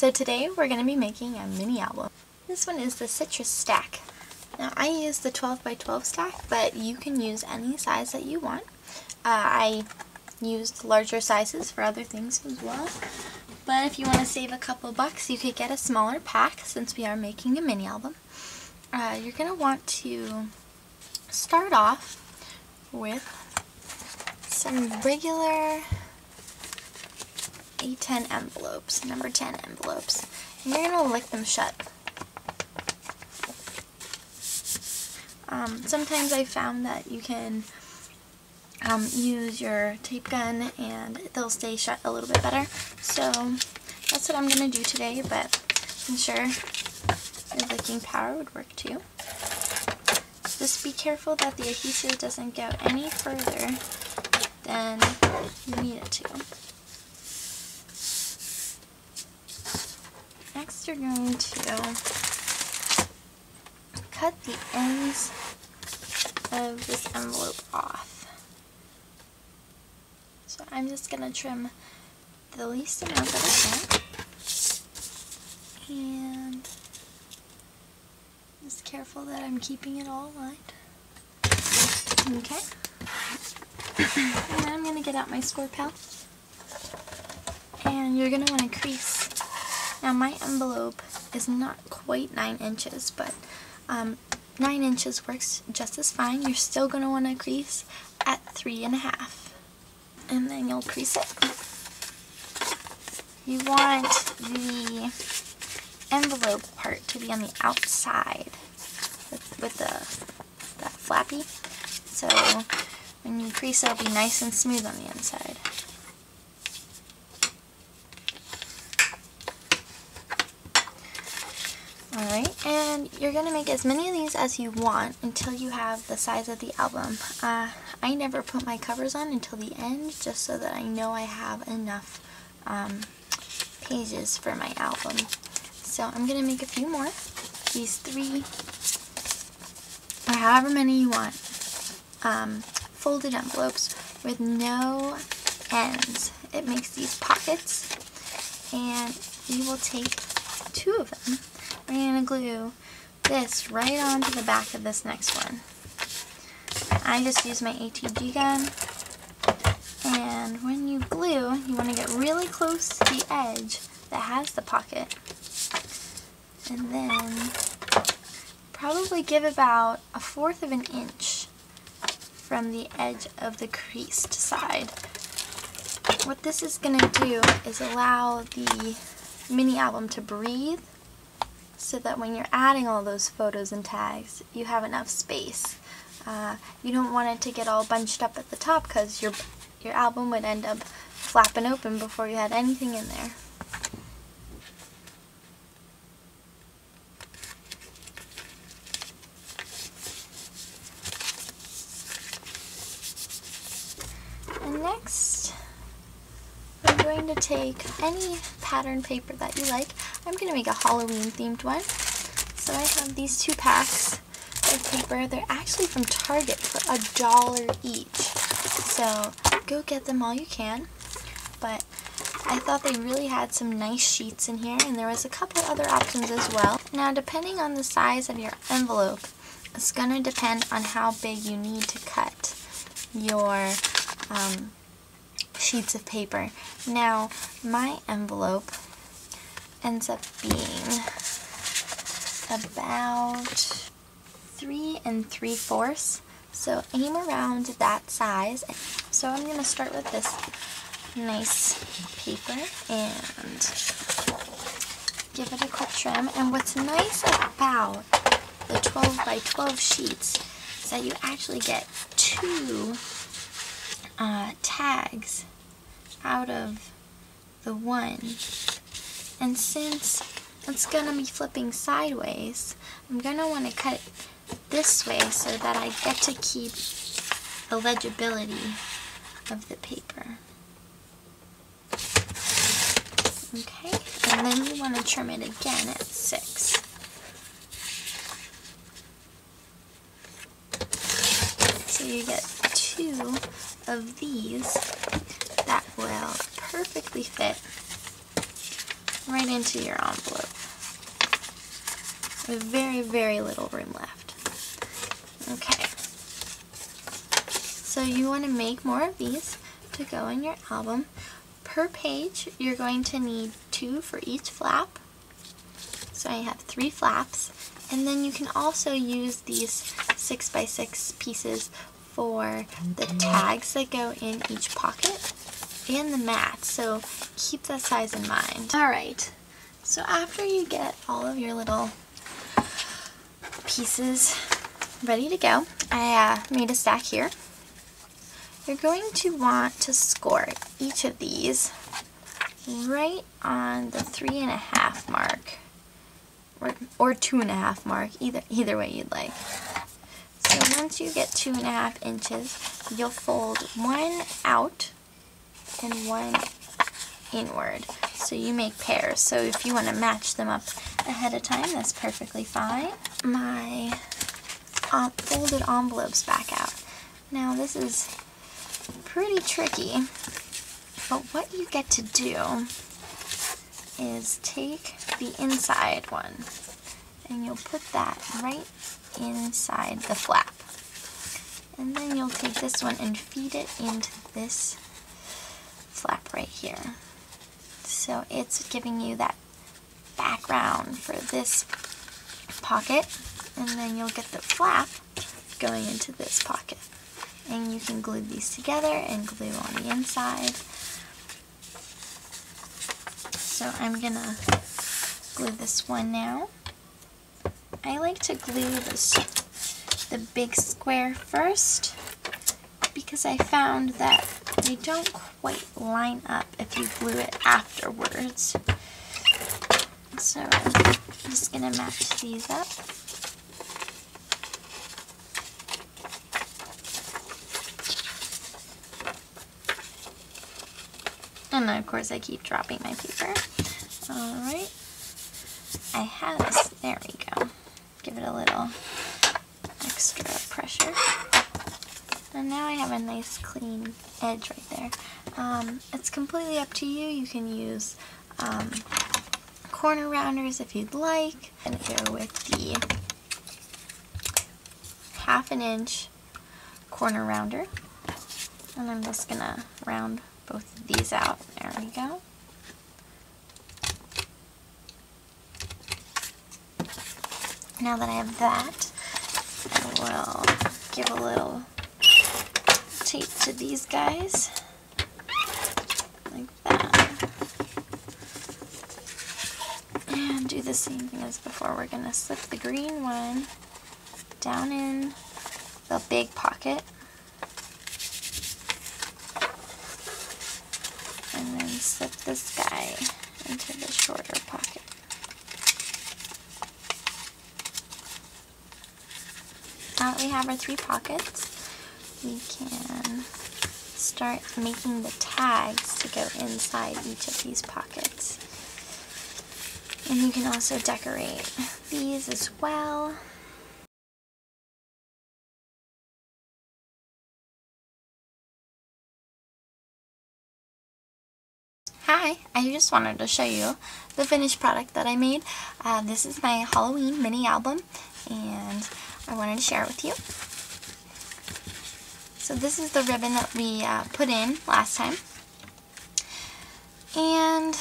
So today we're going to be making a mini album. This one is the citrus stack. Now I use the 12 by 12 stack, but you can use any size that you want. I used larger sizes for other things as well. But if you want to save a couple bucks, you could get a smaller pack since we are making a mini album. You're going to want to start off with some regular A10 envelopes, number 10 envelopes, and you're going to lick them shut. Sometimes I found that you can use your tape gun and they'll stay shut a little bit better, so that's what I'm going to do today, but I'm sure your licking power would work too. Just be careful that the adhesive doesn't go any further than you need it to. Next you're going to cut the ends of this envelope off. So I'm just going to trim the least amount that I can. And just careful that I'm keeping it all aligned. Okay. And then I'm going to get out my score pal. And you're going to want to crease. Now my envelope is not quite 9 inches, but 9 inches works just as fine. You're still going to want to crease at 3.5. And then you'll crease it. You want the envelope part to be on the outside with that flappy. So when you crease, it'll be nice and smooth on the inside. Alright, and you're going to make as many of these as you want until you have the size of the album. I never put my covers on until the end, just so that I know I have enough pages for my album. So I'm going to make a few more. These 3, or however many you want, folded envelopes with no ends. It makes these pockets, and you will take 2 of them. We're going to glue this right onto the back of this next one. I just use my ATG gun, and when you glue, you want to get really close to the edge that has the pocket, and then probably give about 1/4 of an inch from the edge of the creased side. What this is going to do is allow the mini album to breathe, so that when you're adding all those photos and tags, you have enough space. You don't want it to get all bunched up at the top, because your album would end up flapping open before you had anything in there. And next, we're going to take any pattern paper that you like. I'm going to make a Halloween themed one. So I have these 2 packs of paper. They're actually from Target for $1 each. So go get them while you can. But I thought they really had some nice sheets in here, and there was a couple other options as well. Now depending on the size of your envelope, it's going to depend on how big you need to cut your sheets of paper. Now my envelope ends up being about 3 3/4, so aim around that size. So I'm going to start with this nice paper and give it a quick trim. And what's nice about the 12 by 12 sheets is that you actually get 2 tags out of the one. And since it's going to be flipping sideways, I'm going to want to cut it this way so that I get to keep the legibility of the paper. Okay, and then you want to trim it again at 6. So you get 2 of these that will perfectly fit right into your envelope with very, very little room left. Okay. So you want to make more of these to go in your album. Per page, you're going to need 2 for each flap. So I have 3 flaps. And then you can also use these 6x6 pieces for the tags that go in each pocket and the mat. So keep that size in mind. Alright, so after you get all of your little pieces ready to go, I made a stack here. You're going to want to score each of these right on the 3.5 mark, or 2.5 mark, either way you'd like. So once you get 2.5 inches, you'll fold one out and one inward. So you make pairs. So if you want to match them up ahead of time, that's perfectly fine. My folded envelopes back out. Now this is pretty tricky, but what you get to do is take the inside one and you'll put that right inside the flap, and then you'll take this one and feed it into this flap right here. So it's giving you that background for this pocket, and then you'll get the flap going into this pocket. And you can glue these together and glue on the inside. So I'm gonna glue this one now. I like to glue the big square first because I found that they don't quite line up if you glue it afterwards. So I'm just gonna match these up. And then of course I keep dropping my paper. Alright. I have this. There we go. Give it a little extra pressure. And now I have a nice clean edge right there. It's completely up to you. You can use corner rounders if you'd like. And go with the 1/2 inch corner rounder. And I'm just gonna round both of these out. There we go. Now that I have that, I will give a little tape to these guys, like that. And do the same thing as before. We're going to slip the green one down in the big pocket. And then slip this guy into the shorter pocket. Now that we have our 3 pockets, we can start making the tags to go inside each of these pockets. And you can also decorate these as well. Hi, I just wanted to show you the finished product that I made. This is my Halloween mini album, and I wanted to share it with you. So this is the ribbon that we put in last time. And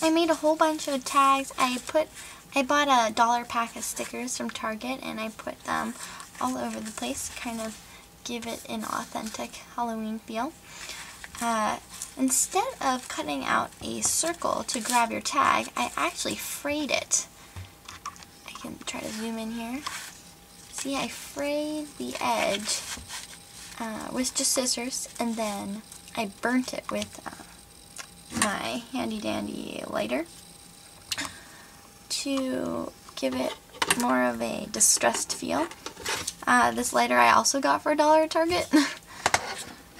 I made a whole bunch of tags. I bought a $1 pack of stickers from Target, and I put them all over the place to kind of give it an authentic Halloween feel. Instead of cutting out a circle to grab your tag, I actually frayed it. I can try to zoom in here. See, I frayed the edge with just scissors, and then I burnt it with my handy dandy lighter to give it more of a distressed feel. This lighter I also got for $1 at Target.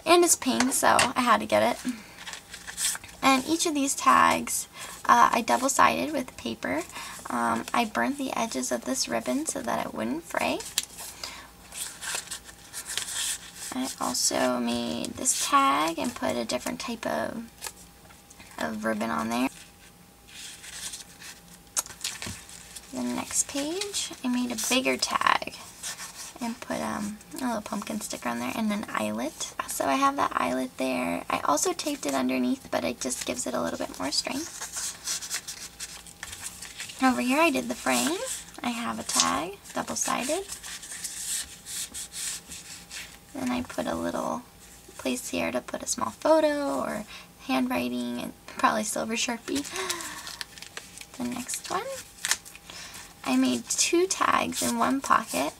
And it's pink, so I had to get it. And each of these tags I double-sided with paper. I burnt the edges of this ribbon so that it wouldn't fray. I also made this tag and put a different type of ribbon on there. The next page, I made a bigger tag and put a little pumpkin sticker on there and an eyelet. So I have that eyelet there. I also taped it underneath, but it just gives it a little bit more strength. Over here I did the frame. I have a tag, double-sided. Then I put a little place here to put a small photo or handwriting and probably silver Sharpie. The next one, I made 2 tags in one pocket,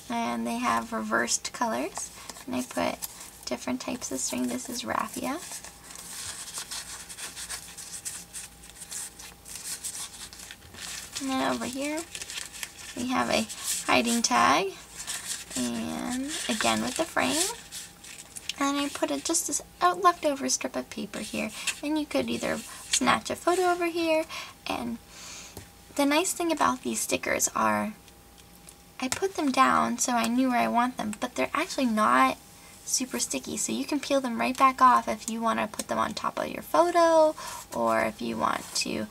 and they have reversed colors, and I put different types of string. This is raffia. And then over here we have a hiding tag, and again with the frame. And I put just a leftover strip of paper here, and you could either snatch a photo over here. And the nice thing about these stickers are I put them down so I knew where I want them, but they're actually not super sticky, so you can peel them right back off if you want to put them on top of your photo, or if you want to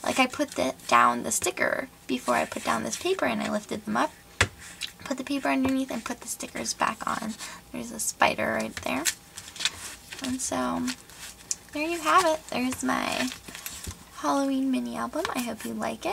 like I put down the sticker before I put down this paper, and I lifted them up, put the paper underneath, and put the stickers back on. There's a spider right there. And so there you have it. There's my Halloween mini album. I hope you like it.